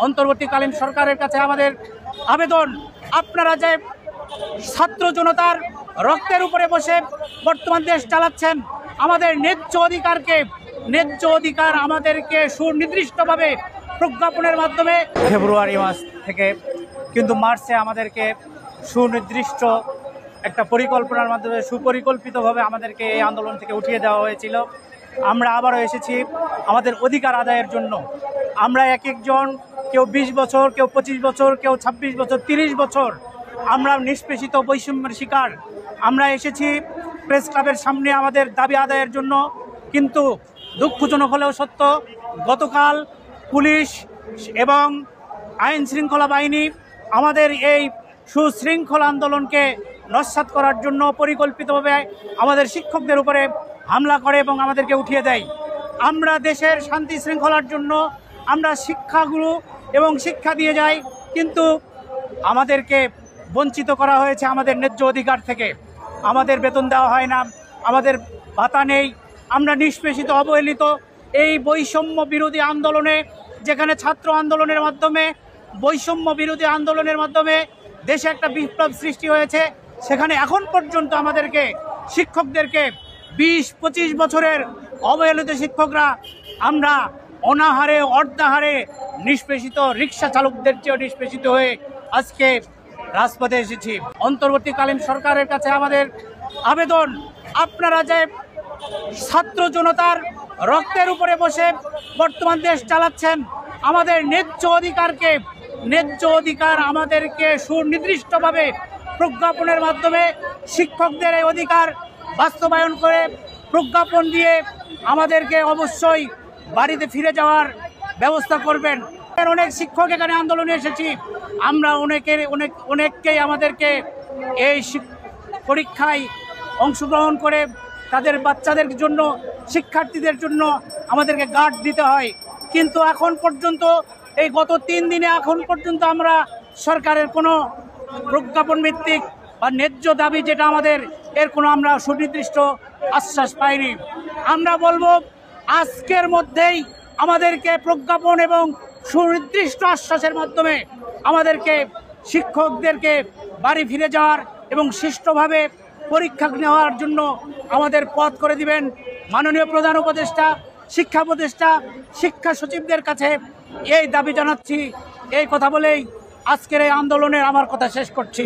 অন্তর্বর্তীকালীন সরকারের কাছে আমাদের আবেদন, আপনারা যে ছাত্র জনতার রক্তের উপরে বসে বর্তমান দেশ চালাচ্ছেন, আমাদের ন্যায্য অধিকার আমাদেরকে সুনির্দিষ্টভাবে প্রজ্ঞাপনের মাধ্যমে ফেব্রুয়ারি মাস থেকে কিন্তু মার্চে আমাদেরকে সুনির্দিষ্ট একটা পরিকল্পনার মাধ্যমে সুপরিকল্পিতভাবে আমাদেরকে এই আন্দোলন থেকে উঠিয়ে দেওয়া হয়েছিল। আমরা আবারও এসেছি আমাদের অধিকার আদায়ের জন্য। আমরা এক একজন, কেউ 20 বছর, কেউ 25 বছর, কেউ 26 বছর, 30 বছর আমরা নিষ্পেষিত বৈষম্যের শিকার। আমরা এসেছি প্রেস ক্লাবের সামনে আমাদের দাবি আদায়ের জন্য, কিন্তু দুঃখজনক হলেও সত্য, গতকাল পুলিশ এবং আইন শৃঙ্খলা বাহিনী আমাদের এই সুশৃঙ্খল আন্দোলনকে নস্যাৎ করার জন্য পরিকল্পিতভাবে আমাদের শিক্ষকদের উপরে হামলা করে এবং আমাদেরকে উঠিয়ে দেয়। আমরা দেশের শান্তি শৃঙ্খলার জন্য আমরা শিক্ষাগুরু এবং শিক্ষা দিয়ে যাই, কিন্তু আমাদেরকে বঞ্চিত করা হয়েছে আমাদের ন্যায্য অধিকার থেকে। আমাদের বেতন দেওয়া হয় না, আমাদের ভাতা নেই, আমরা নিষ্পেষিত, অবহেলিত। এই বৈষম্য বিরোধী আন্দোলনে, যেখানে ছাত্র আন্দোলনের মাধ্যমে, বৈষম্য বিরোধী আন্দোলনের মাধ্যমে দেশে একটা বিপ্লব সৃষ্টি হয়েছে, সেখানে এখন পর্যন্ত আমাদেরকে শিক্ষকদেরকে 20-25 বছরের অবহেলিত শিক্ষকরা আমরা অনাহারে অর্ধাহারে নিষ্পেষিত, রিক্সা চালকদের চেয়েও নিষ্পেষিত হয়ে আজকে রাজপথে এসেছি। অন্তর্বর্তীকালীন সরকারের কাছে আমাদের আবেদন, আপনারা যে ছাত্র জনতার রক্তের উপরে বসে বর্তমান দেশ চালাচ্ছেন, আমাদের ন্যায্য অধিকার আমাদেরকে সুনির্দিষ্টভাবে প্রজ্ঞাপনের মাধ্যমে শিক্ষকদের এই অধিকার বাস্তবায়ন করে প্রজ্ঞাপন দিয়ে আমাদেরকে অবশ্যই বাড়িতে ফিরে যাওয়ার ব্যবস্থা করবেন। অনেক শিক্ষক এখানে আন্দোলনে এসেছি, আমরা অনেককেই আমাদেরকে এই পরীক্ষায় অংশগ্রহণ করে তাদের বাচ্চাদের জন্য, শিক্ষার্থীদের জন্য আমাদেরকে গার্ড দিতে হয়, কিন্তু এখন পর্যন্ত এই গত 3 দিনে এখন পর্যন্ত আমরা সরকারের কোনো প্রজ্ঞাপন ভিত্তিক বা ন্যায্য দাবি যেটা আমাদের, এর কোনো আমরা সুনির্দিষ্ট আশ্বাস পাইনি। আমরা বলবো আজকের মধ্যেই আমাদেরকে প্রজ্ঞাপন এবং সুনির্দিষ্ট আশ্বাসের মাধ্যমে আমাদেরকে শিক্ষকদেরকে বাড়ি ফিরে যাওয়ার এবং সুষ্ঠুভাবে পরীক্ষা নেওয়ার জন্য আমাদের পথ করে দিবেন। মাননীয় প্রধান উপদেষ্টা, শিক্ষা উপদেষ্টা, শিক্ষা সচিবদের কাছে এই দাবি জানাচ্ছি। এই কথা বলেই আজকের এই আন্দোলনের আমার কথা শেষ করছি।